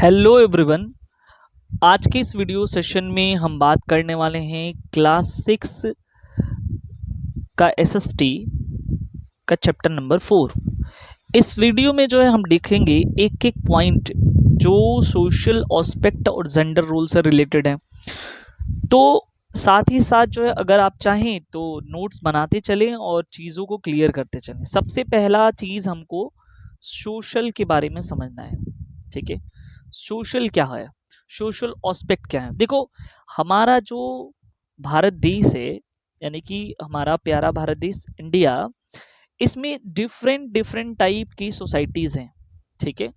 Hello everyone. आज के इस वीडियो सेशन में हम बात करने वाले हैं क्लास 6 का एसएसटी का चैप्टर नंबर 4। इस वीडियो में जो है हम देखेंगे एक एक पॉइंट जो सोशल एस्पेक्ट और जेंडर रोल से रिलेटेड है। तो साथ ही साथ जो है अगर आप चाहें तो नोट्स बनाते चलें और चीज़ों को क्लियर करते चलें। सबसे पहला चीज़ हमको सोशल के बारे में समझना है। ठीक है, सोशल क्या है, सोशल एस्पेक्ट क्या है। देखो, हमारा जो भारत देश है, यानी कि हमारा प्यारा भारत देश इंडिया, इसमें डिफरेंट डिफरेंट टाइप की सोसाइटीज़ हैं। ठीक है,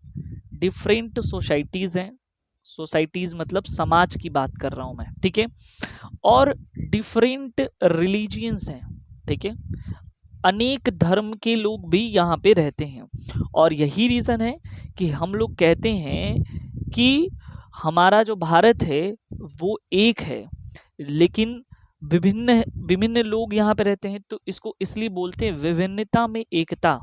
डिफरेंट सोसाइटीज़ हैं। सोसाइटीज़ मतलब समाज की बात कर रहा हूँ मैं। ठीक है, और डिफरेंट रिलीजियंस हैं। ठीक है, अनेक धर्म के लोग भी यहाँ पे रहते हैं और यही रीज़न है कि हम लोग कहते हैं कि हमारा जो भारत है वो एक है, लेकिन विभिन्न विभिन्न लोग यहाँ पे रहते हैं, तो इसको इसलिए बोलते हैं विभिन्नता में एकता।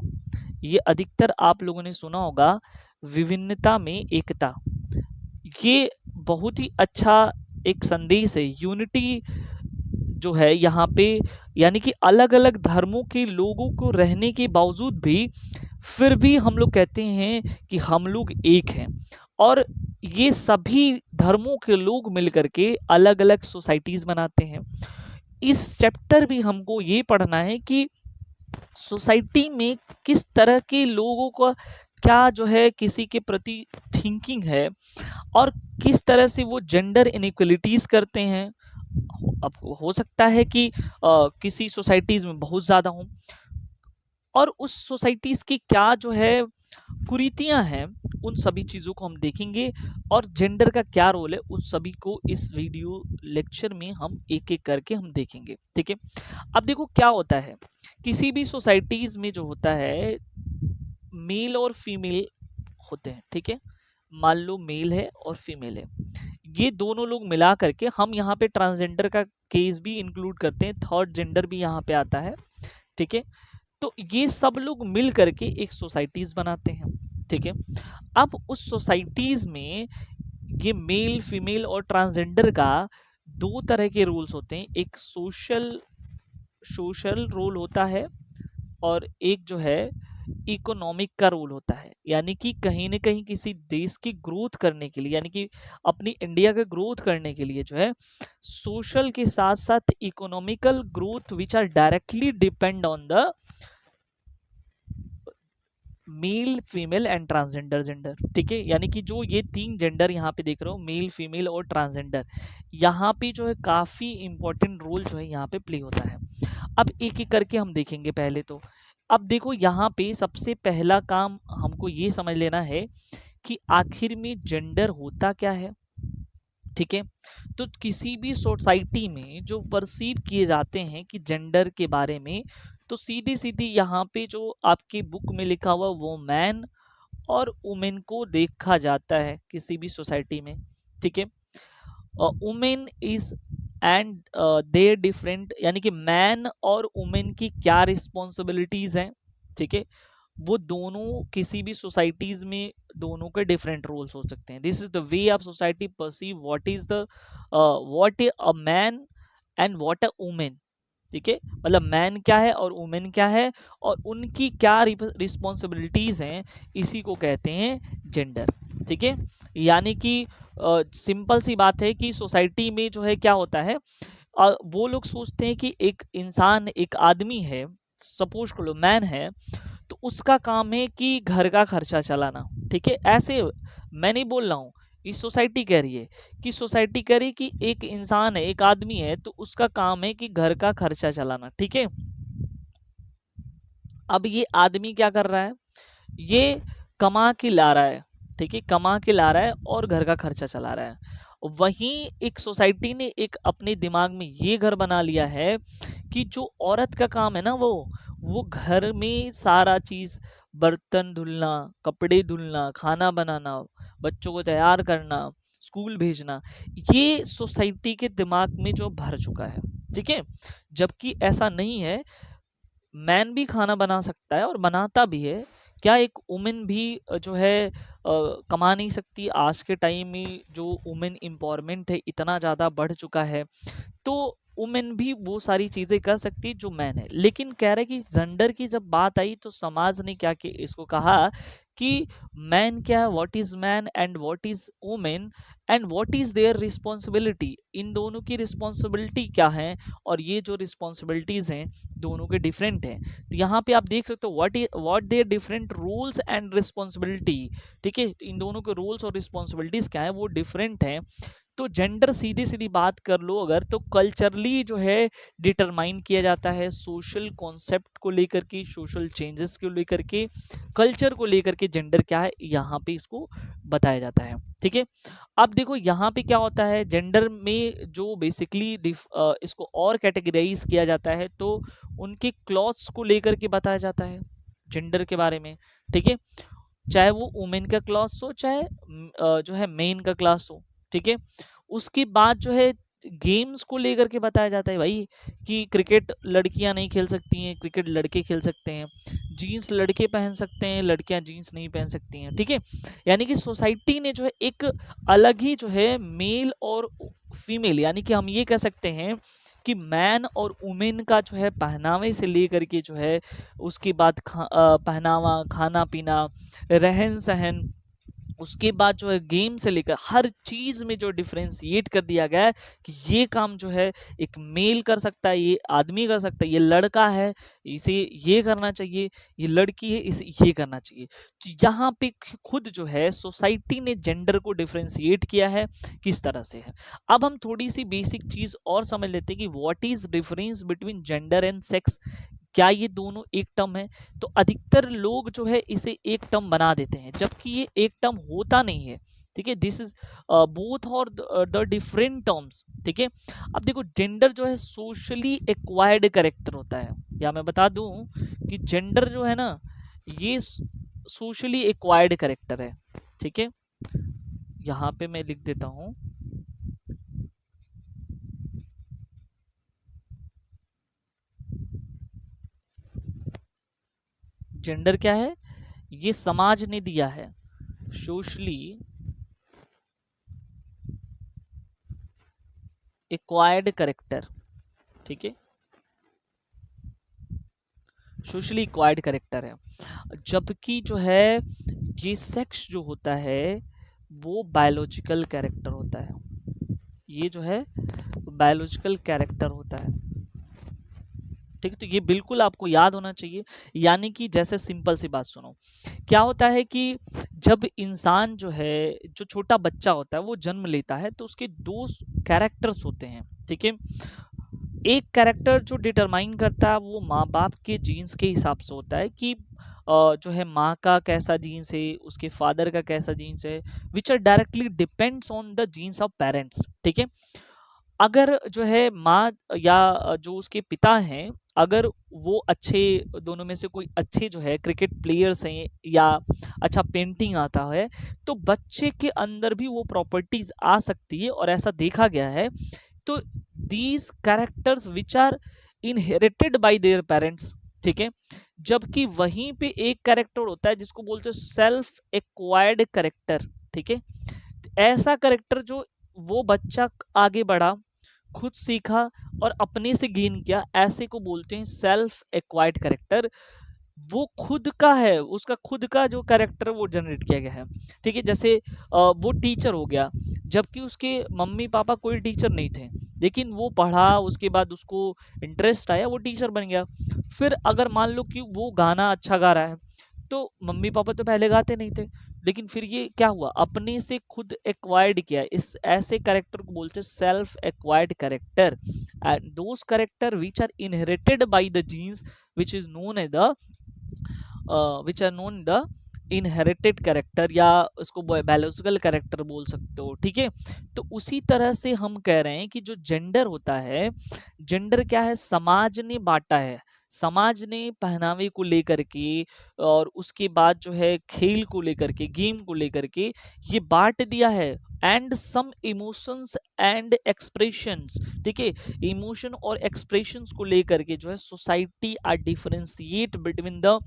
ये अधिकतर आप लोगों ने सुना होगा, विभिन्नता में एकता। ये बहुत ही अच्छा एक संदेश है, यूनिटी जो है यहाँ पे, यानी कि अलग अलग धर्मों के लोगों को रहने के बावजूद भी फिर भी हम लोग कहते हैं कि हम लोग एक हैं। और ये सभी धर्मों के लोग मिलकर के अलग अलग सोसाइटीज बनाते हैं। इस चैप्टर भी हमको ये पढ़ना है कि सोसाइटी में किस तरह के लोगों का क्या जो है किसी के प्रति थिंकिंग है और किस तरह से वो जेंडर इनइक्वलिटीज करते हैं। अब हो सकता है कि किसी सोसाइटीज में बहुत ज़्यादा हों, और उस सोसाइटीज की क्या जो है कुरीतियां हैं, उन सभी चीज़ों को हम देखेंगे और जेंडर का क्या रोल है उन सभी को इस वीडियो लेक्चर में हम एक एक करके हम देखेंगे। ठीक है, अब देखो क्या होता है, किसी भी सोसाइटीज में जो होता है मेल और फीमेल होते हैं। ठीक है, मान लो मेल है और फीमेल है, ये दोनों लोग मिला करके, हम यहाँ पे ट्रांसजेंडर का केस भी इंक्लूड करते हैं, थर्ड जेंडर भी यहाँ पे आता है। ठीक है, तो ये सब लोग मिल करके एक सोसाइटीज बनाते हैं। ठीक है, अब उस सोसाइटीज में ये मेल फीमेल और ट्रांसजेंडर का दो तरह के रूल्स होते हैं। एक सोशल सोशल रोल होता है और एक जो है इकोनॉमिक का रोल होता है। यानी कि कहीं ना कहीं किसी देश की ग्रोथ करने के लिए, यानी कि अपनी इंडिया के ग्रोथ करने के लिए जो है सोशल के साथ साथ economical growth which are directly depend on the male female and transgender gender. ठीक है, यानी कि जो ये तीन जेंडर यहाँ पे देख रहे हो, मेल फीमेल और ट्रांसजेंडर, यहाँ पे जो है काफी इंपॉर्टेंट रोल जो है यहाँ पे प्ले होता है। अब एक एक करके हम देखेंगे। पहले तो अब देखो, यहाँ पे सबसे पहला काम हमको ये समझ लेना है कि आखिर में जेंडर होता क्या है। ठीक है, तो किसी भी सोसाइटी में जो परसीव किए जाते हैं कि जेंडर के बारे में, तो सीधी सीधी यहाँ पे जो आपके बुक में लिखा हुआ वो मैन और वुमेन को देखा जाता है किसी भी सोसाइटी में। ठीक है, women is and there different, यानी कि मैन और वुमेन की क्या रिस्पॉन्सिबिलिटीज हैं। ठीक है, वो दोनों किसी भी सोसाइटीज में दोनों के डिफरेंट रोल्स हो सकते हैं। This is the way of society perceive what is the what a man and what a women. ठीक है, मतलब मैन क्या है और वुमेन क्या है और उनकी क्या रिस्पॉन्सिबिलिटीज हैं, इसी को कहते हैं जेंडर। ठीक है, यानी कि सिंपल सी बात है कि सोसाइटी में जो है क्या होता है, वो लोग सोचते हैं कि एक इंसान, एक आदमी है, सपोज कर लो मैन है, तो उसका काम है कि घर का खर्चा चलाना। ठीक है, ऐसे मैं नहीं बोल रहा हूँ, ये सोसाइटी कह रही है, कि सोसाइटी कह रही है कि एक इंसान है, एक आदमी है, तो उसका काम है कि घर का खर्चा चलाना। ठीक है, अब ये आदमी क्या कर रहा है, ये कमा के ला रहा है। ठीक है, कमा के ला रहा है और घर का खर्चा चला रहा है। वहीं एक सोसाइटी ने एक अपने दिमाग में ये घर बना लिया है कि जो औरत का काम है ना, वो घर में सारा चीज, बर्तन धुलना, कपड़े धुलना, खाना बनाना, बच्चों को तैयार करना, स्कूल भेजना, ये सोसाइटी के दिमाग में जो भर चुका है। ठीक है, जबकि ऐसा नहीं है, मैन भी खाना बना सकता है और बनाता भी है। क्या एक वुमेन भी जो है कमा नहीं सकती। आज के टाइम में जो वुमेन एम्पावरमेंट है इतना ज़्यादा बढ़ चुका है, तो वुमेन भी वो सारी चीज़ें कर सकती है जो मैन है। लेकिन कह रहे कि जेंडर की जब बात आई तो समाज ने क्या कि इसको कहा कि मैन क्या है, what is man and what is women and what is their responsibility, इन दोनों की रिस्पॉन्सिबिलिटी क्या है, और ये जो रिस्पॉन्सिबिलिटीज हैं दोनों के डिफरेंट हैं। तो यहाँ पे आप देख सकते हो what their different rules and responsibility. ठीक है, इन दोनों के रूल्स और रिस्पॉन्सिबिलिटीज क्या है, वो डिफरेंट हैं। तो जेंडर सीधी सीधी बात कर लो अगर, तो कल्चरली जो है डिटरमाइन किया जाता है, सोशल कॉन्सेप्ट को लेकर के, सोशल चेंजेस को लेकर के, कल्चर को लेकर के जेंडर क्या है यहाँ पे इसको बताया जाता है। ठीक है, अब देखो यहाँ पे क्या होता है, जेंडर में जो बेसिकली इसको और कैटेगराइज किया जाता है तो उनके क्लॉथ्स को लेकर के बताया जाता है जेंडर के बारे में। ठीक है, चाहे वो वुमेन का क्लास हो, चाहे जो है मेन का क्लास हो। ठीक है, उसके बाद जो है गेम्स को लेकर के बताया जाता है भाई कि क्रिकेट लड़कियां नहीं खेल सकती हैं, क्रिकेट लड़के खेल सकते हैं, जीन्स लड़के पहन सकते हैं, लड़कियां जीन्स नहीं पहन सकती हैं। ठीक है, यानी कि सोसाइटी ने जो है एक अलग ही जो है मेल और फीमेल, यानी कि हम ये कह सकते हैं कि मैन और वुमेन का जो है पहनावे से लेकर के जो है उसके बाद पहनावा, खाना पीना, रहन सहन, उसके बाद जो है गेम से लेकर हर चीज में जो डिफरेंशिएट कर दिया गया है कि ये काम जो है एक मेल कर सकता है, ये आदमी कर सकता है, ये लड़का है इसे ये करना चाहिए, ये लड़की है इसे ये करना चाहिए। तो यहाँ पे खुद जो है सोसाइटी ने जेंडर को डिफरेंशिएट किया है किस तरह से है। अब हम थोड़ी सी बेसिक चीज और समझ लेते हैं कि what is difference between gender and sex, क्या ये दोनों एक टर्म है। तो अधिकतर लोग जो है इसे एक टर्म बना देते हैं, जबकि ये एक टर्म होता नहीं है। ठीक है, दिस इज बोथ और द डिफरेंट टर्म्स। ठीक है, अब देखो जेंडर जो है सोशली एक्वायर्ड कैरेक्टर होता है, या मैं बता दूं कि जेंडर जो है ना ये सोशली एक्वायर्ड कैरेक्टर है। ठीक है, यहाँ पे मैं लिख देता हूं, जेंडर क्या है, ये समाज ने दिया है, सोशली एक्वायर्ड करेक्टर। ठीक है, सोशली एक्वायर्ड करेक्टर है, जबकि जो है ये सेक्स जो होता है वो बायोलॉजिकल कैरेक्टर होता है, ये जो है बायोलॉजिकल कैरेक्टर होता है। ठीक है, तो ये बिल्कुल आपको याद होना चाहिए। यानी कि जैसे सिंपल सी बात सुनो, क्या होता है कि जब इंसान जो है, जो छोटा बच्चा होता है वो जन्म लेता है तो उसके दो कैरेक्टर्स होते हैं। ठीक है, एक कैरेक्टर जो डिटरमाइन करता है वो माँ बाप के जीन्स के हिसाब से होता है कि जो है माँ का कैसा जीन्स है, उसके फादर का कैसा जीन्स है, which are directly depends on the genes of parents. ठीक है, अगर जो है माँ या जो उसके पिता हैं, अगर वो अच्छे, दोनों में से कोई अच्छे जो है क्रिकेट प्लेयर्स हैं या अच्छा पेंटिंग आता है, तो बच्चे के अंदर भी वो प्रॉपर्टीज आ सकती है, और ऐसा देखा गया है। तो these characters which are inherited by their parents. ठीक है, जबकि वहीं पे एक कैरेक्टर होता है जिसको बोलते हैं सेल्फ एक्वायर्ड कैरेक्टर। ठीक है, ऐसा कैरेक्टर जो वो बच्चा आगे बढ़ा, खुद सीखा और अपने से गेन किया, ऐसे को बोलते हैं सेल्फ एक्वायर्ड कैरेक्टर। वो खुद का है, उसका खुद का जो कैरेक्टर वो जनरेट किया गया है। ठीक है, जैसे वो टीचर हो गया, जबकि उसके मम्मी पापा कोई टीचर नहीं थे, लेकिन वो पढ़ा, उसके बाद उसको इंटरेस्ट आया, वो टीचर बन गया। फिर अगर मान लो कि वो गाना अच्छा गा रहा है, तो मम्मी पापा तो पहले गाते नहीं थे, लेकिन फिर ये क्या हुआ, अपने से खुद एक्वायर्ड किया। इस ऐसे कैरेक्टर को बोलते हैं self acquired character, and those character which are inherited by the genes which is known as the which are known the inherited character, या उसको बायोलॉजिकल कैरेक्टर बोल सकते हो। ठीक है, तो उसी तरह से हम कह रहे हैं कि जो जेंडर होता है, जेंडर क्या है, समाज ने बांटा है। समाज ने पहनावे को लेकर के और उसके बाद जो है खेल को लेकर के, गेम को लेकर के ये बांट दिया है। And some emotions and expressions, ठीक है, इमोशन और एक्सप्रेशंस को लेकर के जो है society are differentiate between the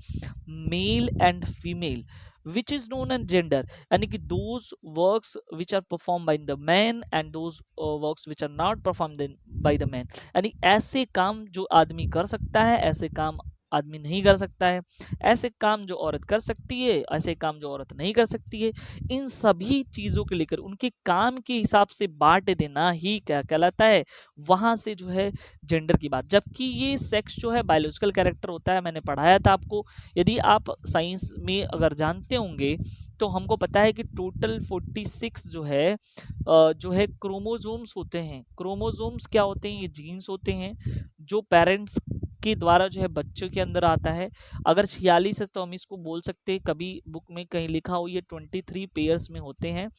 male and female. which is known as gender, यानी कि those works which are performed by the man and those works which are not performed by the man, यानी ऐसे काम जो आदमी कर सकता है, ऐसे काम आदमी नहीं कर सकता है, ऐसे काम जो औरत कर सकती है, ऐसे काम जो औरत नहीं कर सकती है, इन सभी चीजों को लेकर उनके काम के हिसाब से बांट देना ही क्या कहलाता है, वहां से जो है जेंडर की बात। जबकि ये सेक्स जो है बायोलॉजिकल कैरेक्टर होता है, मैंने पढ़ाया था आपको, यदि आप साइंस में अगर जानते होंगे तो हमको पता है कि टोटल 46 जो है क्रोमोजोम्स होते हैं। क्रोमोजोम्स क्या होते हैं? ये जीन्स होते हैं जो पेरेंट्स के द्वारा जो है बच्चों के अंदर आता है। अगर 46 है तो हम इसको बोल सकते हैं, कभी बुक में कहीं लिखा हो ये 23 पेयर्स में होते हैं।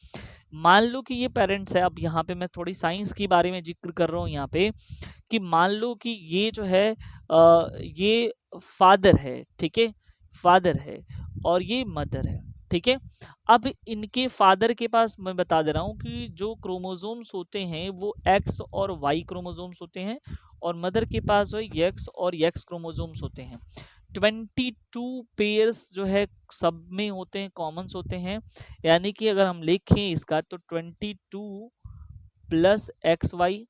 मान लो कि ये पेरेंट्स है, अब यहाँ पे मैं थोड़ी साइंस के बारे में जिक्र कर रहा हूँ यहाँ पे, कि मान लो कि ये जो है ये फादर है, ठीक है, फादर है और ये मदर है, ठीक है। अब इनके फादर के पास मैं बता दे रहा हूँ कि जो क्रोमोसोम्स होते हैं वो एक्स और वाई क्रोमोसोम्स होते हैं, और मदर के पास जो है एक्स और एक्स क्रोमोसोम्स होते हैं। 22 पेयर्स जो है सब में होते हैं, कॉमन्स होते हैं, यानी कि अगर हम लिखें इसका तो 22 प्लस एक्स वाई,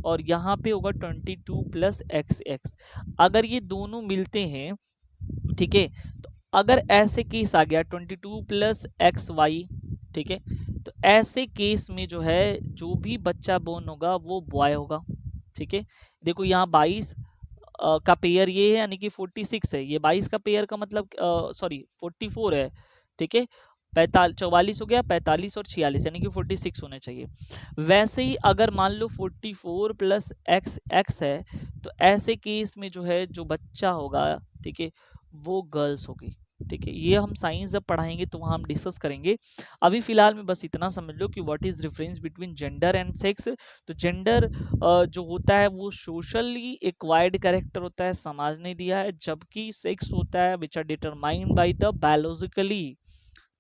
और यहाँ पे होगा 22 प्लस एक्स एक्स। अगर ये दोनों मिलते हैं, ठीक है, तो अगर ऐसे केस आ गया 22 प्लस एक्स वाई, ठीक है, तो ऐसे केस में जो है जो भी बच्चा बोर्न होगा वो बॉय होगा, ठीक है। देखो यहाँ 22 का पेयर ये है, यानी कि 46 है, ये 22 का पेयर का मतलब सॉरी 44 है, ठीक है। 44 हो गया, 45 और 46 यानी कि 46 होने चाहिए। वैसे ही अगर मान लो 44 प्लस एक्स एक्स है, तो ऐसे केस में जो है जो बच्चा होगा, ठीक है, वो गर्ल्स होगी, ठीक है। ये हम साइंस जब पढ़ाएंगे तो वहाँ हम डिस्कस करेंगे। अभी फिलहाल में बस इतना समझ लो कि what is difference between gender and sex. तो जेंडर जो होता है वो सोशली एक्वायर्ड कैरेक्टर होता है, समाज ने दिया है, जबकि सेक्स होता है which are determined by the biologically,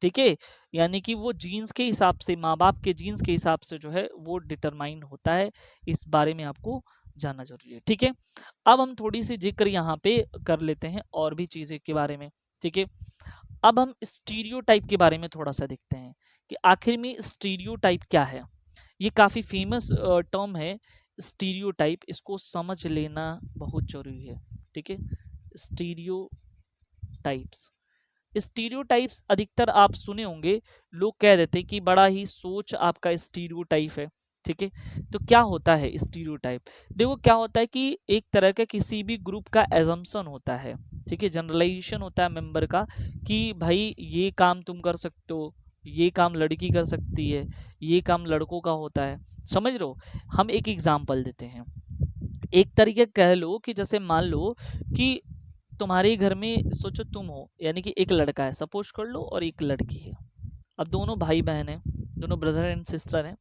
ठीक है, यानी कि वो जीन्स के हिसाब से, माँ बाप के जीन्स के हिसाब से जो है वो डिटरमाइन होता है। इस बारे में आपको जानना जरूरी है, ठीक है। अब हम थोड़ी सी जिक्र यहाँ पे कर लेते हैं और भी चीजें के बारे में, ठीक है। अब हम स्टीरियोटाइप के बारे में थोड़ा सा देखते हैं कि आखिर में स्टीरियोटाइप क्या है। ये काफी फेमस टर्म है स्टीरियोटाइप, इसको समझ लेना बहुत जरूरी है, ठीक है। स्टीरियोटाइप्स, स्टीरियोटाइप्स अधिकतर आप सुने होंगे, लोग कह देते हैं कि बड़ा ही सोच आपका स्टीरियोटाइप है, ठीक है। तो क्या होता है स्टीरियोटाइप? देखो क्या होता है कि एक तरह का किसी भी ग्रुप का एजम्पशन होता है, ठीक है, जनरलाइजेशन होता है मेंबर का, कि भाई ये काम तुम कर सकते हो, ये काम लड़की कर सकती है, ये काम लड़कों का होता है, समझ रहे हो। हम एक एग्जाम्पल देते हैं, एक तरीके कह लो कि जैसे मान लो कि तुम्हारे घर में सोचो तुम हो, यानी कि एक लड़का है सपोज कर लो और एक लड़की है। अब दोनों भाई बहन हैं, दोनों ब्रदर एंड सिस्टर हैं।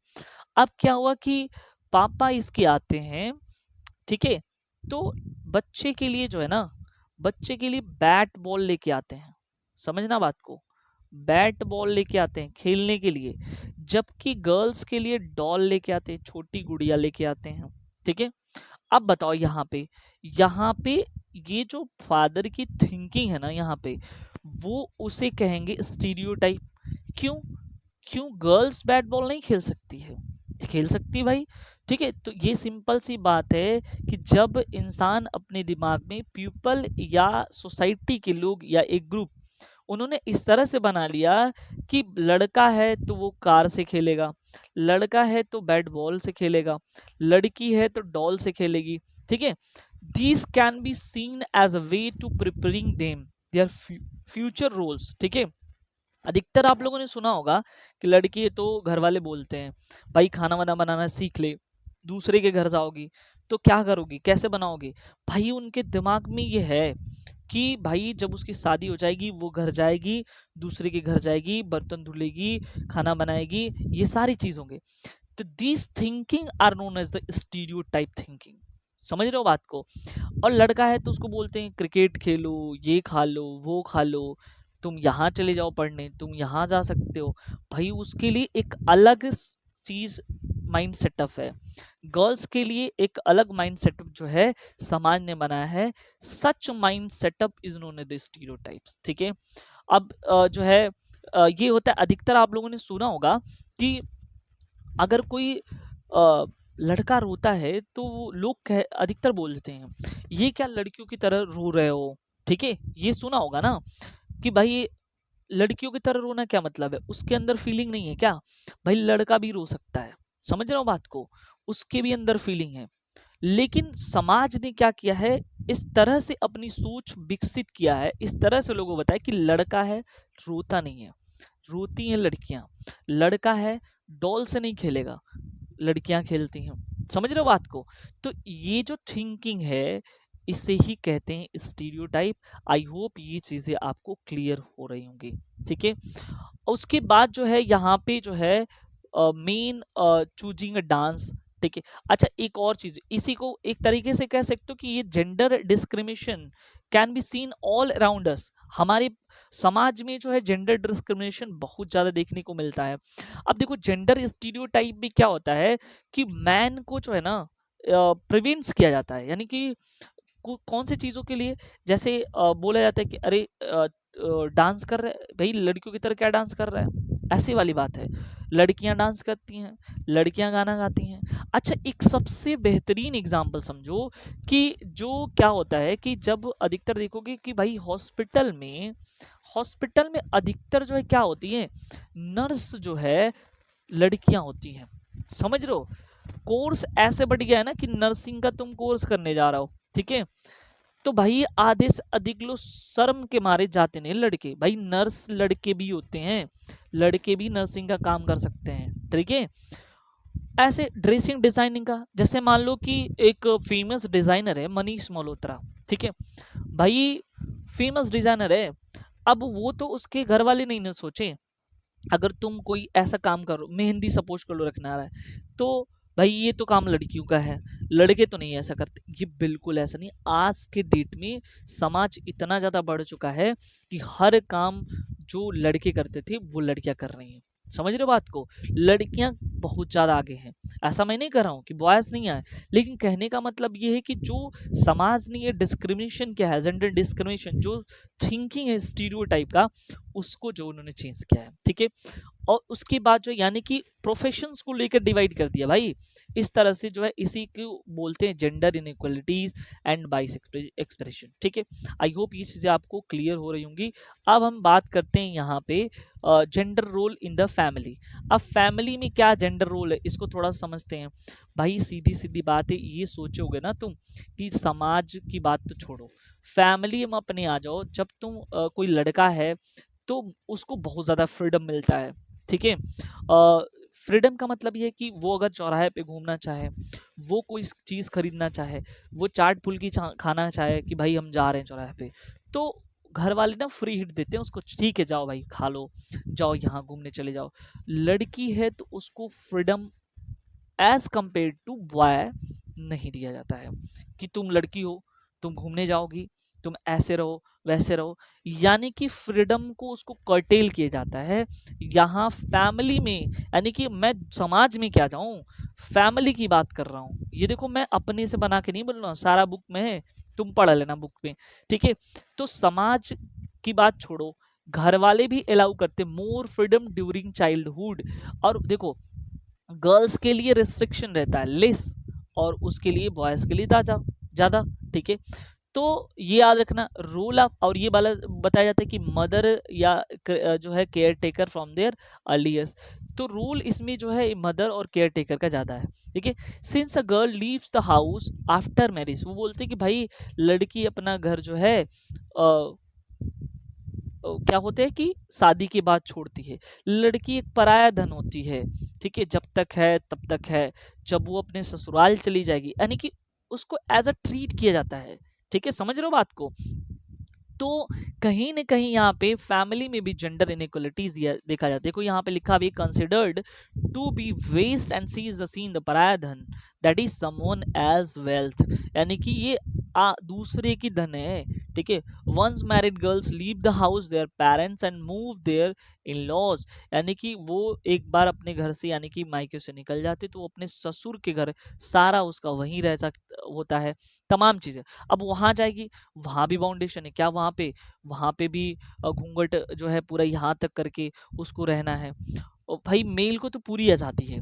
अब क्या हुआ कि पापा इसके आते हैं, ठीक है, तो बच्चे के लिए जो है ना, बच्चे के लिए बैट बॉल लेके आते हैं, समझना बात को, बैट बॉल लेके आते हैं खेलने के लिए, जबकि गर्ल्स के लिए डॉल लेके आते हैं, छोटी गुड़िया लेके आते हैं, ठीक है। अब बताओ यहाँ पे ये जो फादर की थिंकिंग है ना यहाँ पे, वो उसे कहेंगे स्टीरियोटाइप। क्यों? क्यों गर्ल्स बैट बॉल नहीं खेल सकती है? खेल सकती है भाई, ठीक है। तो ये सिंपल सी बात है कि जब इंसान अपने दिमाग में पीपल या सोसाइटी के लोग या एक ग्रुप उन्होंने इस तरह से बना लिया कि लड़का है तो वो कार से खेलेगा, लड़का है तो बैट बॉल से खेलेगा, लड़की है तो डॉल से खेलेगी, ठीक है। These can be seen as a way to preparing them their future roles, ठीक है। अधिकतर आप लोगों ने सुना होगा कि लड़की है तो घर वाले बोलते हैं भाई खाना वाना बनाना सीख ले, दूसरे के घर जाओगी तो क्या करोगी, कैसे बनाओगी। भाई उनके दिमाग में ये है कि भाई जब उसकी शादी हो जाएगी वो घर जाएगी, दूसरे के घर जाएगी, बर्तन धुलेगी, खाना बनाएगी, ये सारी चीज होंगे। तो this thinking are known as the stereotype thinking, समझ रहे हो बात को। और लड़का है तो उसको बोलते हैं क्रिकेट खेलो, ये खा लो, वो खा लो, तुम यहाँ चले जाओ पढ़ने, तुम यहाँ जा सकते हो। भाई उसके लिए एक अलग चीज माइंड सेटअप है, गर्ल्स के लिए एक अलग माइंड सेटअप जो है समाज ने बनाया है। Such mind setup is known as the stereotypes, ठीक है। अब जो है ये होता है, अधिकतर आप लोगों ने सुना होगा कि अगर कोई लड़का रोता है तो लोग अधिकतर बोलते हैं ये क्या लड़कियों की तरह रो रहे हो, ठीक है, ये सुना होगा ना कि भाई लड़कियों की तरह रोना क्या मतलब है, उसके अंदर फीलिंग नहीं है क्या? भाई लड़का भी रो सकता है, समझ रहे हो बात को, उसके भी अंदर फीलिंग है। लेकिन समाज ने क्या किया है, इस तरह से अपनी सोच विकसित किया है, इस तरह से लोगों को बताया कि लड़का है रोता नहीं है, रोती हैं लड़कियां, लड़का है डॉल से नहीं खेलेगा, लड़कियां खेलती हैं, समझ रहे हो बात को। तो ये जो थिंकिंग है इसे ही कहते हैं स्टीरियोटाइप। आई होप ये चीजें आपको क्लियर हो रही होंगी, ठीक है। उसके बाद जो है यहाँ पे जो है मेन चूजिंग अ डांस, ठीक है। अच्छा एक और चीज, इसी को एक तरीके से कह सकते हो कि ये gender discrimination can be seen all around us. हमारे समाज में जो है जेंडर डिस्क्रिमिनेशन बहुत ज्यादा देखने को मिलता है। अब देखो जेंडर स्टीरियोटाइप में क्या होता है कि मैन को जो है ना प्रिवेंट्स किया जाता है, यानी कि कौन सी चीजों के लिए, जैसे बोला जाता है कि अरे डांस कर रहा है भाई, लड़कियों की तरह क्या डांस कर रहा है, ऐसी वाली बात है। लड़कियां डांस करती हैं, लड़कियां गाना गाती हैं। अच्छा एक सबसे बेहतरीन एग्जांपल समझो कि जो क्या होता है कि जब अधिकतर देखोगे कि भाई हॉस्पिटल में अधिकतर जो है क्या होती है, नर्स जो है लड़कियां होती हैं, समझ रहे हो। कोर्स ऐसे बढ़ गया है ना कि नर्सिंग का तुम कोर्स करने जा रहा हो, ठीक है, तो भाई आधे से अधिक लोग शर्म के मारे जाते नहीं लड़के, भाई नर्स लड़के भी होते हैं, लड़के भी नर्सिंग का काम कर सकते हैं, ठीक है। ऐसे ड्रेसिंग डिजाइनिंग का, जैसे मान लो कि एक फेमस डिजाइनर है मनीष मल्होत्रा, ठीक है, भाई फेमस डिजाइनर है। अब वो तो उसके घर वाले नहीं ना सोचे, अगर तुम कोई ऐसा काम करो, मेहंदी सपोज कर लो रखना आ रहा है, तो भाई ये तो काम लड़कियों का है, लड़के तो नहीं ऐसा करते, ये बिल्कुल ऐसा नहीं। आज के डेट में समाज इतना ज्यादा बढ़ चुका है कि हर काम जो लड़के करते थे वो लड़कियां कर रही हैं, समझ रहे हो बात को। लड़कियां बहुत ज्यादा आगे हैं, ऐसा मैं नहीं कर रहा हूँ कि बॉयज नहीं आए, लेकिन कहने का मतलब ये है कि जो समाज ने ये डिस्क्रिमिनेशन किया है, जेंडर डिस्क्रिमिनेशन जो थिंकिंग है स्टीरियोटाइप का, उसको जो उन्होंने चेंज किया है, ठीक है। और उसके बाद जो यानी कि प्रोफेशंस को लेकर डिवाइड कर दिया भाई, इस तरह से जो है इसी को बोलते हैं जेंडर इनइक्वालिटीज एंड बाइस एक्सप्रेशन, ठीक है। आई होप ये चीजें आपको क्लियर हो रही होंगी। अब हम बात करते हैं यहाँ पे gender role in the family. अब फैमिली में क्या जेंडर रोल है इसको थोड़ा समझते हैं। भाई सीधी सीधी बात है, ये सोचोगे ना तुम कि समाज की बात तो छोड़ो, फैमिली में अपने आ जाओ, जब तुम कोई लड़का है तो उसको बहुत ज़्यादा फ्रीडम मिलता है, ठीक है। फ्रीडम का मतलब ये है कि वो अगर चौराहे पे घूमना चाहे, वो कोई चीज़ खरीदना चाहे, वो चाट फुल्की खाना चाहे कि भाई हम जा रहे हैं चौराहे पे, तो घर वाले ना फ्री हिट देते हैं उसको, ठीक है जाओ भाई खा लो, जाओ यहाँ घूमने चले जाओ। लड़की है तो उसको freedom as compare to boy नहीं दिया जाता है कि तुम लड़की हो, तुम घूमने जाओगी, तुम ऐसे रहो वैसे रहो, यानी कि फ्रीडम को उसको कर्टेल किया जाता है। यहाँ फैमिली में, यानी कि मैं समाज में क्या जाऊं, फैमिली की बात कर रहा हूँ, ये देखो मैं अपने से बना के नहीं बोल रहा हूँ, सारा बुक में है, तुम पढ़ लेना बुक में, ठीक है। तो समाज की बात छोड़ो, घर वाले भी अलाउ करते मोर फ्रीडम ड्यूरिंग चाइल्डहुड। और देखो गर्ल्स के लिए रिस्ट्रिक्शन रहता है लेस, और उसके लिए बॉयज के लिए ज़्यादा ज़्यादा, ठीक है। तो ये याद रखना रोल ऑफ, और ये वाला बताया जाता है कि मदर या जो है care taker from their earliest, तो रूल इसमें जो है मदर और केयर टेकर का ज़्यादा है, ठीक है। Since a girl leaves the house after marriage, वो बोलते हैं कि भाई लड़की अपना घर जो है क्या होते हैं कि शादी के बाद छोड़ती है, लड़की एक पराया धन होती है, ठीक है, जब तक है तब तक है, जब वो अपने ससुराल चली जाएगी, यानी कि उसको एज अ ट्रीट किया जाता है, ठीक है, समझ रहे हो बात को। तो कहीं न कहीं यहाँ पे फैमिली में भी जेंडर इनइक्वालिटीज देखा जाता है। देखो यहाँ पे लिखा भी considered to be waste and sees the seen the paraya dhan that is someone as wealth, यानी कि ये दूसरे की धन है, ठीक है। Once married girls leave the house their parents and move their in laws, यानी कि वो एक बार अपने घर से यानी कि मायके से निकल जाते तो वो अपने ससुर के घर सारा उसका वहीं रह सकता होता है, तमाम चीजें। अब वहां जाएगी, वहां भी बाउंडेशन है क्या, वहां पे भी घूंघट जो है पूरा यहाँ तक करके उसको रहना है। और भाई मेल को तो पूरी आजादी है,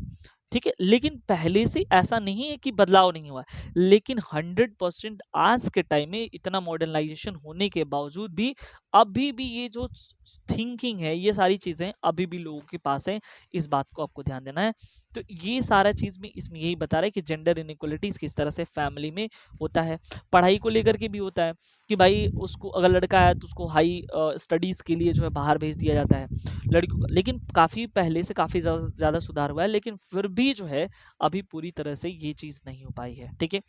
ठीक है। लेकिन पहले से ऐसा नहीं है कि बदलाव नहीं हुआ है, लेकिन 100% आज के टाइम में इतना मॉडर्नाइजेशन होने के बावजूद भी अभी भी ये जो थिंकिंग है, ये सारी चीजें अभी भी लोगों के पास है। इस बात को आपको ध्यान देना है। तो ये सारा चीज में इसमें यही बता रहा है कि जेंडर इनइक्वलिटीज किस तरह से फैमिली में होता है। पढ़ाई को लेकर के भी होता है कि भाई उसको अगर लड़का है तो उसको हाई स्टडीज के लिए जो है बाहर भेज दिया जाता है, लड़कियों को। लेकिन काफी पहले से काफी ज्यादा सुधार हुआ है, लेकिन फिर भी जो है अभी पूरी तरह से ये चीज नहीं हो पाई है, ठीक है।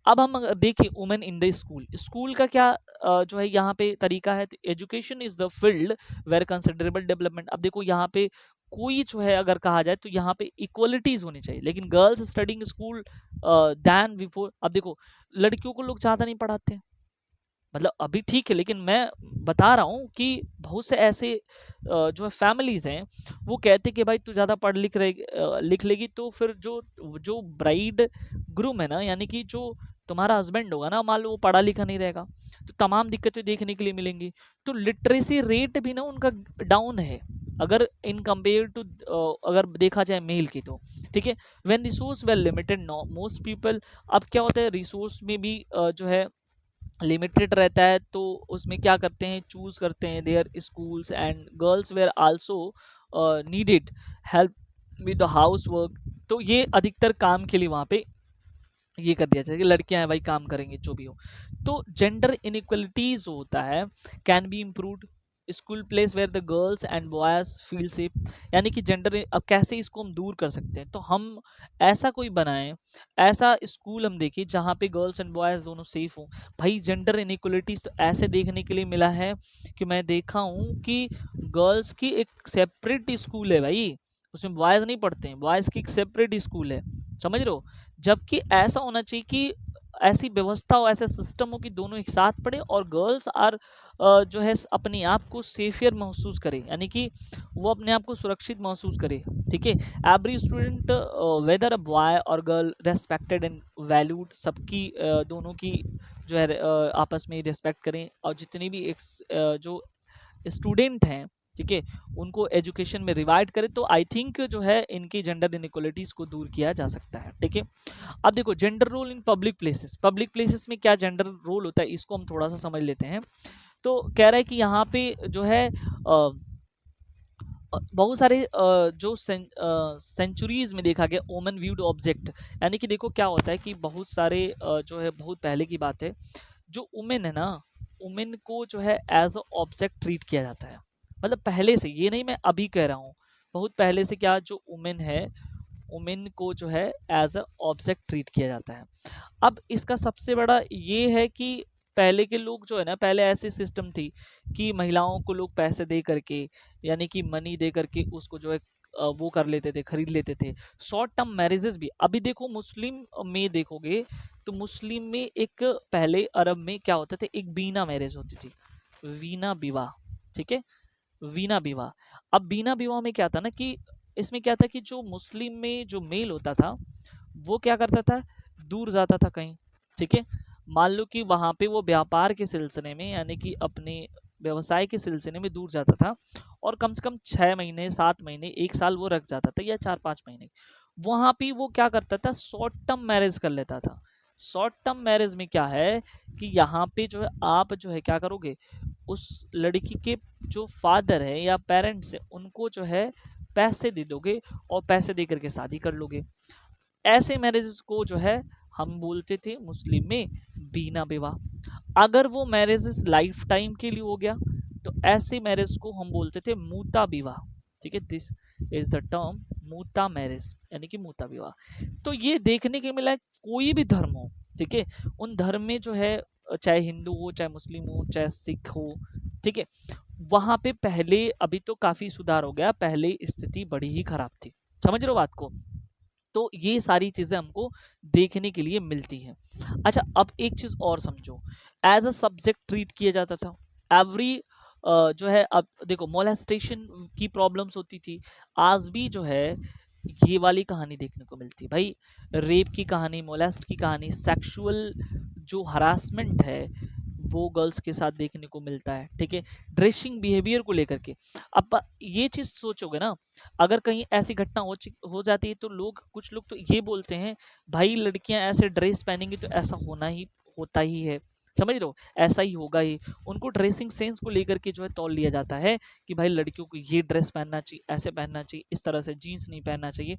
अब हम अगर देखें women in the school, school का क्या जो है यहाँ पे तरीका है, education is the field where considerable development. अब देखो यहाँ पे कोई जो है अगर कहा जाए तो यहाँ पे इक्वलिटीज होनी चाहिए, लेकिन girls studying school then before. अब देखो लड़कियों को लोग ज्यादा नहीं पढ़ाते, मतलब अभी ठीक है, लेकिन मैं बता रहा हूँ कि बहुत से ऐसे जो है फैमिलीज हैं, वो कहते कि भाई तू ज़्यादा पढ़ लिख लेगी तो फिर जो जो ब्राइड ग्रूम है ना, यानी कि जो तुम्हारा हस्बैंड होगा ना, मान लो वो पढ़ा लिखा नहीं रहेगा तो तमाम दिक्कतें देखने के लिए मिलेंगी। तो लिटरेसी रेट भी ना उनका डाउन है, अगर इन कंपेयर टू अगर देखा जाए मेल की तो, ठीक है। When resource well limited know most people, अब क्या होता है रिसोर्स में भी जो है लिमिटेड रहता है तो उसमें क्या करते हैं, चूज करते हैं there schools and girls where also needed help with the house work. तो ये अधिकतर काम के लिए वहाँ पे ये कर दिया जाए कि लड़कियां हैं भाई काम करेंगे जो भी हो। तो जेंडर इनइक्वलिटीज होता है can be improved, school place where the girls and boys feel safe, यानी कि जेंडर अब कैसे इसको हम दूर कर सकते हैं, तो हम ऐसा कोई बनाएं, ऐसा स्कूल हम देखें जहाँ पे गर्ल्स एंड बॉयज दोनों सेफ हों। भाई जेंडर इनइक्वलिटीज तो ऐसे देखने के लिए मिला है कि मैं देखा हूँ कि गर्ल्स की एक सेपरेट स्कूल है भाई, उसमें बॉयज नहीं पढ़ते हैं, बॉयज की एक सेपरेट स्कूल है, समझ रहे हो। जबकि ऐसा होना चाहिए कि ऐसी व्यवस्था हो, ऐसा सिस्टम हो कि दोनों एक साथ पढ़े और गर्ल्स आर जो है अपने आप को सेफियर महसूस करे, यानी कि वो अपने आप को सुरक्षित महसूस करे, ठीक है। Every student weather a boy और गर्ल रेस्पेक्टेड एंड वैल्यूड, सबकी दोनों की जो है आपस में रिस्पेक्ट करें, और जितने भी एक जो स्टूडेंट हैं, ठीक है, उनको एजुकेशन में रिवाइड करें, तो आई थिंक जो है इनकी जेंडर इनइक्वलिटीज को दूर किया जा सकता है, ठीक है। अब देखो gender role in public places, public places में क्या जेंडर रोल होता है इसको हम थोड़ा सा समझ लेते हैं। तो कह रहा है कि यहाँ पे जो है बहुत सारे जो सेंचुरीज में देखा गया वोमेन व्यूड ऑब्जेक्ट, यानी कि देखो क्या होता है कि बहुत सारे जो है बहुत पहले की बात है, जो वुमेन है ना, वुमेन को जो है एज अ ऑब्जेक्ट ट्रीट किया जाता है, मतलब पहले से, ये नहीं मैं अभी कह रहा हूँ, बहुत पहले से क्या जो वुमेन है, वुमेन को जो है एज अ ऑब्जेक्ट ट्रीट किया जाता है। अब इसका सबसे बड़ा ये है कि पहले के लोग जो है ना, पहले ऐसी सिस्टम थी कि महिलाओं को लोग पैसे दे करके, यानी कि मनी दे करके उसको जो है वो कर लेते थे, खरीद लेते थे। शॉर्ट टर्म मैरिजेस भी अभी देखो मुस्लिम में देखोगे तो मुस्लिम में एक पहले अरब में क्या होता था, एक बीना मैरिज होती थी, वीना विवाह, ठीक है, वीना विवाह। अब बीना विवाह में क्या था ना कि इसमें क्या था कि जो मुस्लिम में जो मेल होता था वो क्या करता था, दूर जाता था कहीं, ठीक है। मान लो कि वहां पे वो व्यापार के सिलसिले में, यानी कि अपने व्यवसाय के सिलसिले में दूर जाता था, और कम से कम 6 महीने 7 महीने 1 साल वो रख जाता था, या 4-5 महीने। वहां पे वो क्या करता था, शॉर्ट टर्म मैरिज कर लेता था। शॉर्ट टर्म मैरिज में क्या है कि यहाँ पे जो है आप जो है क्या करोगे, उस लड़की के जो फादर है या पेरेंट्स है उनको जो है पैसे दे दोगे, और पैसे दे करके शादी कर लोगे। ऐसे मैरिजेस को जो है हम बोलते थे मुस्लिम में बीना विवाह। अगर वो मैरिजेस लाइफ टाइम के लिए हो गया तो ऐसे मैरिज को हम बोलते थे मूता विवाह, ठीक है। दिस इज द टर्म मूता मैरिज, यानी कि मूता विवाह। तो ये देखने के मिला है, कोई भी धर्म हो, ठीक है, उन धर्म में जो है चाहे हिंदू हो, चाहे मुस्लिम हो, चाहे सिख हो, ठीक है, वहां पे पहले, अभी तो काफी सुधार हो गया, पहले स्थिति बड़ी ही खराब थी, समझ रहे हो बात को। तो ये सारी चीजें हमको देखने के लिए मिलती हैं। अच्छा अब एक चीज और समझो, एज अ सब्जेक्ट ट्रीट किया जाता था। एवरी जो है, अब देखो मोलेस्टेशन की प्रॉब्लम्स होती थी, आज भी जो है ये वाली कहानी देखने को मिलती है भाई। रेप की कहानी, मोलेस्ट की कहानी, सेक्सुअल जो हरासमेंट है वो गर्ल्स के साथ देखने को मिलता है, ठीक है। ड्रेसिंग बिहेवियर को लेकर के, अब ये चीज सोचोगे ना, अगर कहीं ऐसी घटना हो जाती है तो लोग, कुछ लोग तो ये बोलते हैं भाई लड़कियां ऐसे ड्रेस पहनेंगी तो ऐसा होता ही है, समझ रहे हो, ऐसा ही होगा ही। उनको ड्रेसिंग सेंस को लेकर के जो है तौल लिया जाता है कि भाई लड़कियों को ये ड्रेस पहनना चाहिए, ऐसे पहनना चाहिए, इस तरह से जीन्स नहीं पहनना चाहिए।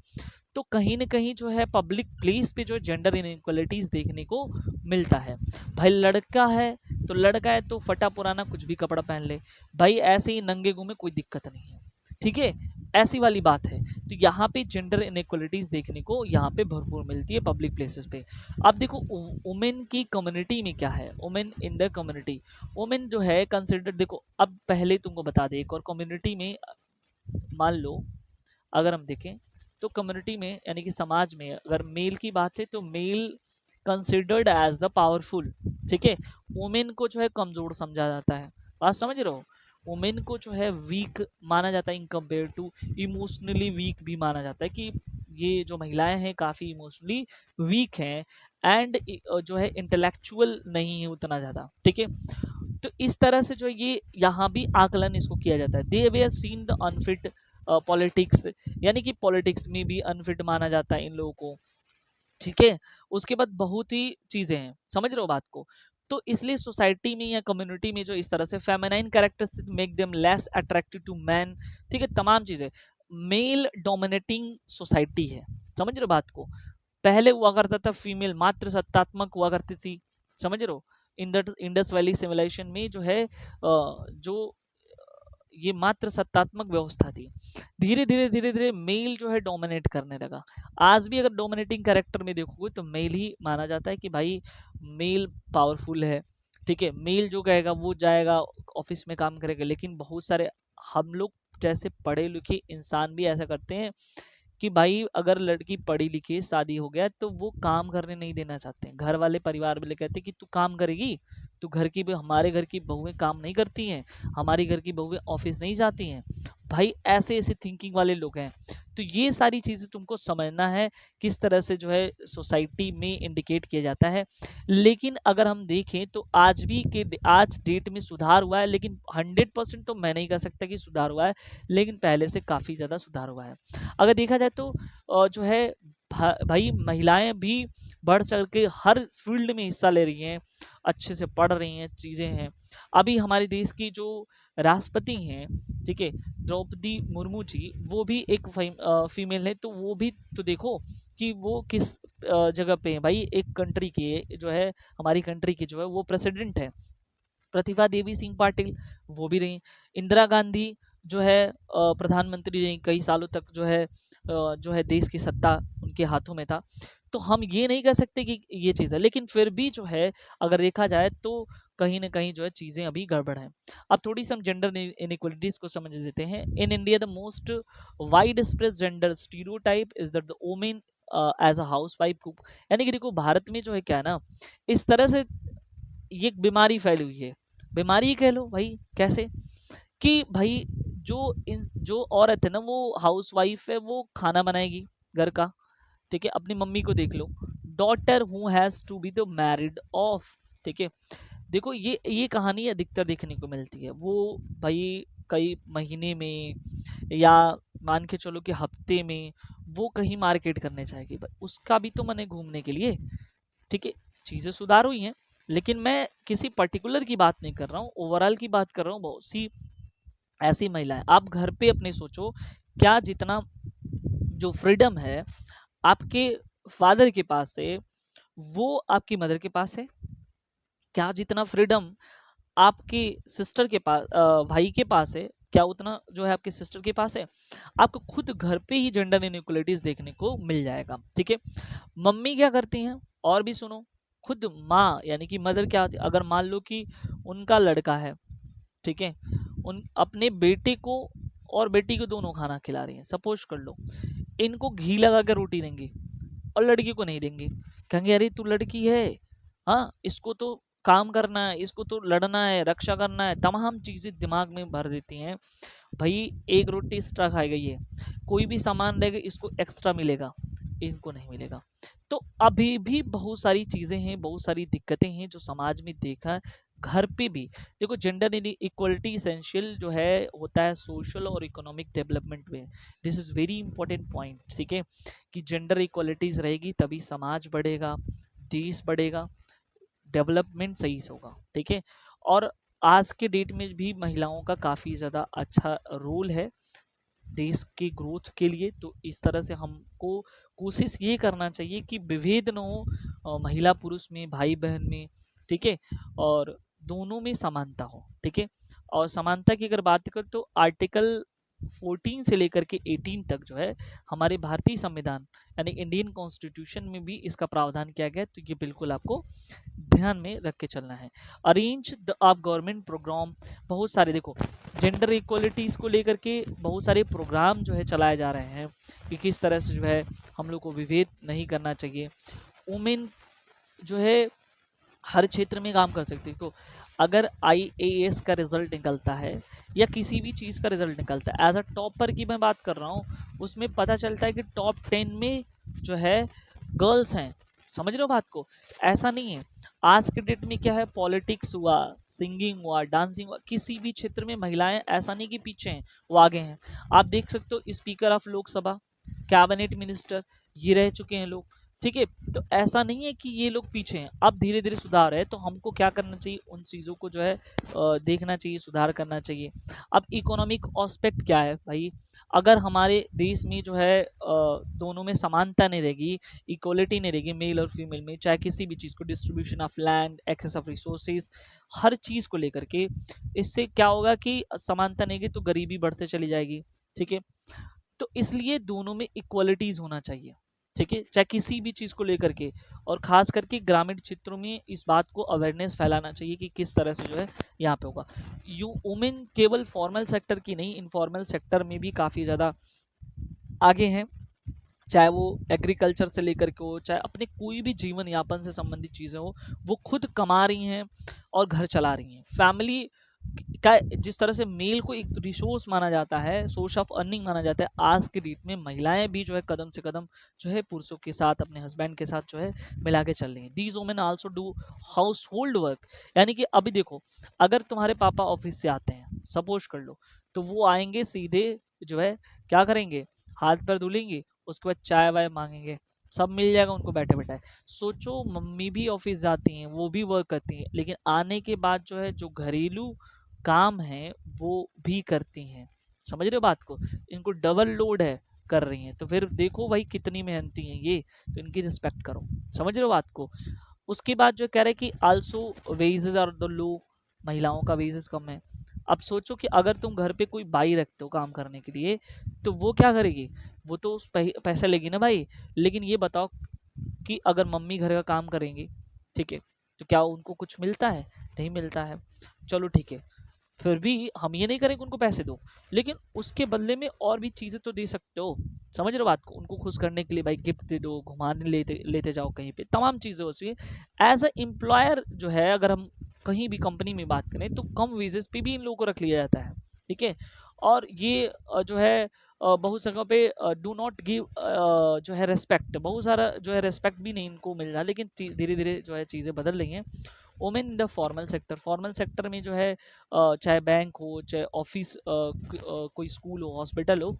तो कहीं न कहीं जो है पब्लिक प्लेस पे जो है जेंडर इनइक्वालिटीज़ देखने को मिलता है। भाई लड़का है तो लड़का है तो फटा पुराना कुछ भी कपड़ा पहन ले, भाई ऐसे ही नंगे घूमे, कोई दिक्कत नहीं है, ठीक है? ऐसी वाली बात है। तो यहाँ पे जेंडर इनइक्वालिटीज़ देखने को यहाँ पे भरपूर मिलती है पब्लिक प्लेसेस पे। अब देखो वुमेन की कम्युनिटी में क्या है, women in the community, women जो है कंसिडर, देखो अब पहले तुमको बता दें, एक और कम्युनिटी में मान लो, अगर हम देखें तो कम्युनिटी में यानी कि समाज में अगर मेल की बात है तो male considered as the powerful, ठीक है। वुमेन को जो है कमजोर समझा जाता है, बात समझ रहे हो। वुमेन को जो है वीक माना जाता है in compare to, emotionally weak भी माना जाता है कि ये जो महिलाएं हैं काफी इमोशनली वीक हैं, एंड जो है इंटेलेक्चुअल नहीं है उतना ज्यादा, ठीक है। तो इस तरह से जो ये यहाँ भी आकलन इसको किया जाता है, दे वे सीन द अनफिट पॉलिटिक्स, यानी कि पॉलिटिक्स में भी अनफिट माना जाता है इन लोगों को, ठीक है। उसके बाद बहुत ही चीजें हैं, समझ रहे हो बात को। तो इसलिए सोसाइटी में या कम्युनिटी में जो इस तरह से feminine characteristic make them less attractive to man, ठीक है, तमाम चीजें। मेल डोमिनेटिंग सोसाइटी है, समझ रहे हो बात को। पहले हुआ करता था फीमेल मात्र सत्तात्मक हुआ करती थी, समझ रहे हो। इंडस वैली सिविलाइजेशन में जो है जो ये मात्र सत्तात्मक व्यवस्था थी। धीरे धीरे मेल जो है डोमिनेट करने लगा। आज भी अगर डोमिनेटिंग कैरेक्टर में देखोगे तो मेल ही माना जाता है कि भाई मेल पावरफुल है, ठीक है, मेल जो कहेगा वो जाएगा, ऑफिस में काम करेगा। लेकिन बहुत सारे हम लोग जैसे पढ़े लिखे इंसान भी ऐसा करते हैं कि भाई अगर लड़की पढ़ी लिखी शादी हो गया तो वो काम करने नहीं देना चाहते हैं, घर वाले परिवार वाले कहते हैं कि तू काम करेगी, तू घर की भी, हमारे घर की बहुएं काम नहीं करती हैं, हमारी घर की बहुएं ऑफिस नहीं जाती हैं। भाई ऐसे ऐसे थिंकिंग वाले लोग हैं। तो ये सारी चीजें तुमको समझना है किस तरह से जो है सोसाइटी में इंडिकेट किया जाता है। लेकिन अगर हम देखें तो आज डेट में सुधार हुआ है, लेकिन 100% तो मैं नहीं कह सकता कि सुधार हुआ है, लेकिन पहले से काफी ज्यादा सुधार हुआ है। अगर देखा जाए तो जो है भाई महिलाएं भी बढ़ चढ़ के हर फील्ड में हिस्सा ले रही हैं, अच्छे से पढ़ रही हैं, चीजें हैं। अभी हमारे देश की जो राष्ट्रपति हैं, ठीक है, द्रौपदी मुर्मू जी, वो भी एक फीमेल है। तो वो भी तो देखो कि वो किस जगह पे है भाई, एक कंट्री के जो है, हमारी कंट्री की जो है वो प्रेसिडेंट है। प्रतिभा देवी सिंह पाटिल वो भी रही। इंदिरा गांधी जो है प्रधानमंत्री रही, कई सालों तक जो है देश की सत्ता उनके हाथों में था। तो हम ये नहीं कह सकते कि ये चीज़ है, लेकिन फिर भी जो है अगर देखा जाए तो कहीं ना कहीं जो है चीज़ें अभी गड़बड़ हैं। अब थोड़ी सी हम जेंडर इनइक्वलिटीज को समझ लेते हैं। In India the most widespread gender stereotype is that the women as a housewife cook, यानी कि देखो भारत में जो है क्या है ना, इस तरह से ये एक बीमारी फैली हुई है। बीमारी ही कह लो भाई, कैसे कि भाई जो औरत है ना वो हाउस वाइफ है, वो खाना बनाएगी घर का, ठीक है। अपनी मम्मी को देख लो, daughter who has to be the married off, ठीक है। देखो ये कहानी अधिकतर देखने को मिलती है। वो भाई कई महीने में या मान के चलो कि हफ्ते में वो कहीं मार्केट करने जाएगी, भाई उसका भी तो मन है घूमने के लिए, ठीक है। चीज़ें सुधार हुई हैं, लेकिन मैं किसी पर्टिकुलर की बात नहीं कर रहा हूँ, ओवरऑल की बात कर रहा हूँ। बहुत सी ऐसी महिलाएं, आप घर पे अपने सोचो, क्या जितना जो फ्रीडम है आपके फादर के पास है वो आपकी मदर के पास है? क्या जितना फ्रीडम आपके सिस्टर के पास भाई के पास है, क्या उतना जो है आपके सिस्टर के पास है? आपको खुद घर पे ही जेंडर इनइक्वलिटीज देखने को मिल जाएगा, ठीक है। मम्मी क्या करती हैं, और भी सुनो, खुद माँ यानी कि मदर क्या होती है, अगर मान लो कि उनका लड़का है, ठीक है, उन अपने बेटे को और बेटी को दोनों खाना खिला रही हैं, सपोज कर लो, इनको घी लगा के रोटी देंगी और लड़की को नहीं देंगी, कहेंगे अरे तू लड़की है, हाँ इसको तो काम करना है, इसको तो लड़ना है, रक्षा करना है, तमाम चीज़ें दिमाग में भर देती हैं। भाई एक रोटी एक्स्ट्रा खाई गई है, कोई भी सामान रहेगा इसको एक्स्ट्रा मिलेगा, इनको नहीं मिलेगा। तो अभी भी बहुत सारी चीज़ें हैं, बहुत सारी दिक्कतें हैं जो समाज में देखा है, घर पे भी। देखो जेंडर इक्वलिटी इसेंशियल जो है होता है सोशल और इकोनॉमिक डेवलपमेंट में। This is very important point, ठीक है, कि जेंडर इक्वलिटीज़ रहेगी तभी समाज बढ़ेगा, देश बढ़ेगा, डेवलपमेंट सही से होगा, ठीक है। और आज के डेट में भी महिलाओं का काफ़ी ज़्यादा अच्छा रोल है देश के ग्रोथ के लिए। तो इस तरह से हमको कोशिश ये करना चाहिए कि विभेद न हो महिला पुरुष में, भाई बहन में, ठीक है, और दोनों में समानता हो, ठीक है। और समानता की अगर बात करें तो आर्टिकल 14 से लेकर के 18 तक जो है हमारे भारतीय संविधान यानी इंडियन कॉन्स्टिट्यूशन में भी इसका प्रावधान किया गया है। तो ये बिल्कुल आपको ध्यान में रख के चलना है। अरेंज द आप गवर्नमेंट प्रोग्राम, बहुत सारे देखो जेंडर इक्वलिटीज़ को लेकर के बहुत सारे प्रोग्राम जो है चलाए जा रहे हैं कि किस तरह से जो है हम लोग को विभेद नहीं करना चाहिए। वुमेन जो है हर क्षेत्र में काम कर सकती है। तो अगर आईएएस का रिजल्ट निकलता है या किसी भी चीज़ का रिजल्ट निकलता है, एज अ टॉपर की मैं बात कर रहा हूँ, उसमें पता चलता है कि टॉप 10 में जो है गर्ल्स हैं। समझ रहे हो बात को? ऐसा नहीं है। आज के डेट में क्या है, पॉलिटिक्स हुआ, सिंगिंग हुआ, डांसिंग हुआ, किसी भी क्षेत्र में महिलाएं ऐसा नहीं कि पीछे हैं, वो आगे हैं। आप देख सकते हो speaker of Lok Sabha, cabinet minister, ये रह चुके हैं लोग, ठीक है। तो ऐसा नहीं है कि ये लोग पीछे हैं, अब धीरे धीरे सुधार है। तो हमको क्या करना चाहिए, उन चीज़ों को जो है देखना चाहिए, सुधार करना चाहिए। अब इकोनॉमिक एस्पेक्ट क्या है भाई, अगर हमारे देश में जो है दोनों में समानता नहीं रहेगी, इक्वलिटी नहीं रहेगी मेल और फीमेल में, चाहे किसी भी चीज़ को, distribution of land, access of resources, हर चीज़ को लेकर के, इससे क्या होगा कि समानता नहीं रहेगी तो गरीबी बढ़ते चली जाएगी, ठीक है। तो इसलिए दोनों में इक्वलिटीज होना चाहिए, ठीक है, चाहे किसी भी चीज़ को लेकर के। और खास करके ग्रामीण क्षेत्रों में इस बात को अवेयरनेस फैलाना चाहिए कि किस तरह से जो है यहाँ पे होगा। यू वुमेन केवल फॉर्मल सेक्टर की नहीं, इनफॉर्मल सेक्टर में भी काफ़ी ज़्यादा आगे हैं, चाहे वो एग्रीकल्चर से लेकर के हो, चाहे अपने कोई भी जीवन यापन से संबंधित चीज़ें हो, वो खुद कमा रही हैं और घर चला रही हैं। फैमिली का जिस तरह से मेल को एक रिसोर्स माना जाता है, सोर्स ऑफ अर्निंग माना जाता है, आज के डेट में महिलाएं भी जो है कदम से कदम जो है पुरुषों के साथ, अपने हस्बैंड के साथ जो है मिला के चल रही हैं। These women also do house hold work, यानी कि अभी देखो, अगर तुम्हारे पापा ऑफिस से आते हैं, सपोज कर लो, तो वो आएंगे सीधे जो है क्या करेंगे, हाथ पैर धुलेंगे, उसके बाद चाय वाय मांगेंगे, सब मिल जाएगा उनको बैठे बैठाए। सोचो मम्मी भी ऑफिस जाती हैं, वो भी वर्क करती हैं, लेकिन आने के बाद जो है जो घरेलू काम है वो भी करती हैं। समझ रहे हो बात को? इनको डबल लोड है, कर रही हैं। तो फिर देखो भाई कितनी मेहनती हैं ये, तो इनकी रिस्पेक्ट करो। समझ रहे हो बात को? उसके बाद जो कह रहे हैं कि also wages are the low, महिलाओं का वेजेस कम है। अब सोचो कि अगर तुम घर पे कोई बाई रखते हो काम करने के लिए, तो वो क्या करेगी, वो तो उस पैसा लेगी ना भाई। लेकिन ये बताओ कि अगर मम्मी घर का काम करेंगी, ठीक है, तो क्या उनको कुछ मिलता है? नहीं मिलता है। चलो ठीक है, फिर भी हम ये नहीं करेंगे उनको पैसे दो, लेकिन उसके बदले में और भी चीज़ें तो दे सकते हो। समझ रहे हो बात को? उनको खुश करने के लिए भाई गिफ्ट दे दो, घुमाने लेते लेते जाओ कहीं पे, तमाम चीज़ें होती है। एज अ एम्प्लॉयर जो है, अगर हम कहीं भी कंपनी में बात करें तो कम वेजेस पे भी इन लोगों को रख लिया जाता है, ठीक है। और ये जो है बहुत जगह पे डू नॉट गिव जो है रिस्पेक्ट, बहुत सारा जो है रिस्पेक्ट भी नहीं इनको मिल रहा, लेकिन धीरे धीरे जो है चीज़ें बदल रही हैं। Women in the formal sector, formal sector में जो है चाहे बैंक हो, चाहे ऑफिस, कोई स्कूल हो, हॉस्पिटल हो,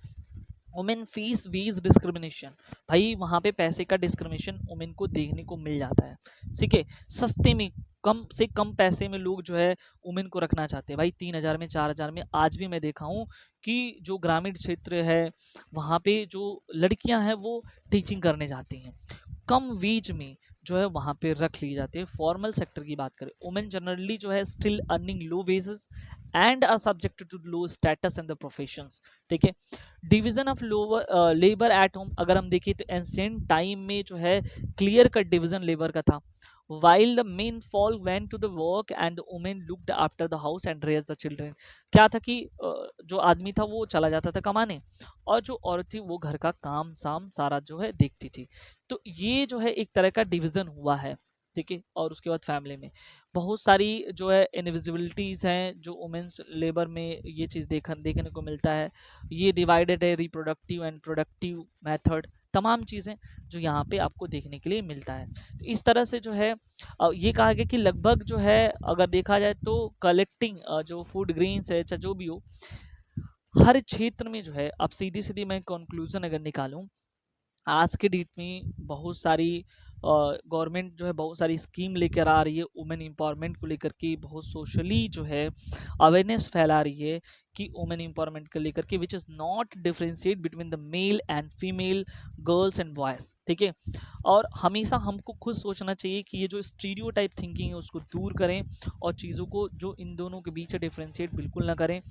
वुमेन फीस वीज डिस्क्रिमिनेशन, भाई वहाँ पे पैसे का डिस्क्रिमिनेशन वुमेन को देखने को मिल जाता है, ठीक है। सस्ते में, कम से कम पैसे में लोग जो है वुमेन को रखना चाहते हैं भाई, 3,000 में, 4,000 में। आज भी मैं देखा हूँ कि जो ग्रामीण क्षेत्र है वहाँ पे जो लड़कियां हैं वो टीचिंग करने जाती हैं, कम वेज में जो है वहाँ पे रख ली जाती है। फॉर्मल सेक्टर की बात करें, वुमेन जनरली जो है still earning low wages and are subjected to low status in the professions, ठीक है। Division of lower labour at home, अगर हम देखें तो एंशिएंट टाइम में जो है क्लियर कट डिवीजन लेबर का था। while the men fall went to the work and the women looked after the house and raised the children, क्या था कि जो आदमी था वो चला जाता था कमाने, और जो औरत थी वो घर का काम साम सारा जो है देखती थी। तो ये जो है एक तरह का डिवीजन हुआ है, ठीक है। और उसके बाद फैमिली में बहुत सारी जो है इनविजिबिलिटीज़ हैं जो वुमेन्स लेबर में ये चीज़ देखने को मिलता है। ये डिवाइडेड है रिप्रोडक्टिव एंड प्रोडक्टिव मेथड, तमाम चीज़ें जो यहाँ पे आपको देखने के लिए मिलता है। तो इस तरह से जो है ये कहा गया कि लगभग जो है अगर देखा जाए तो कलेक्टिंग जो फूड ग्रेन्स है चाहे जो भी हो, हर क्षेत्र में जो है अब सीधी सीधी मैं कंक्लूजन अगर निकालूं, आज के डेट में बहुत सारी गवर्नमेंट जो है बहुत सारी स्कीम लेकर आ रही है वुमेन एम्पावरमेंट को लेकर के, बहुत सोशली जो है अवेयरनेस फैला रही है कि वुमेन एम्पावरमेंट को लेकर के, which is not differentiate between the male and female, girls and boys, ठीक है। और हमेशा हमको खुद सोचना चाहिए कि ये जो स्टीरियोटाइप थिंकिंग है उसको दूर करें और चीज़ों को जो इन दोनों के बीच डिफरेंशिएट बिल्कुल ना करें।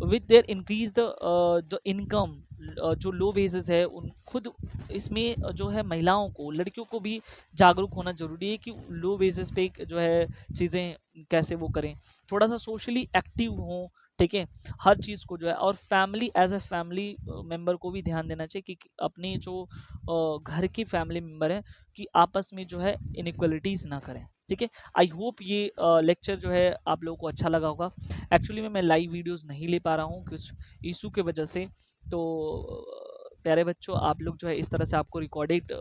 With their increase the income, जो लो बेसिस है उन खुद इसमें जो है महिलाओं को, लड़कियों को भी जागरूक होना ज़रूरी है कि लो बेसिस पे जो है चीज़ें कैसे वो करें, थोड़ा सा सोशली एक्टिव हों, ठीक है। हर चीज़ को जो है और family as a family member को भी ध्यान देना चाहिए कि अपने जो घर की फैमिली मेम्बर है कि आपस में जो है इनइक्वलिटीज़ ना करें, ठीक है। आई होप ये लेक्चर जो है आप लोगों को अच्छा लगा होगा। एक्चुअली में मैं लाइव वीडियोस नहीं ले पा रहा हूँ कुछ इशू के वजह से, तो प्यारे बच्चों आप लोग जो है इस तरह से आपको रिकॉर्डेड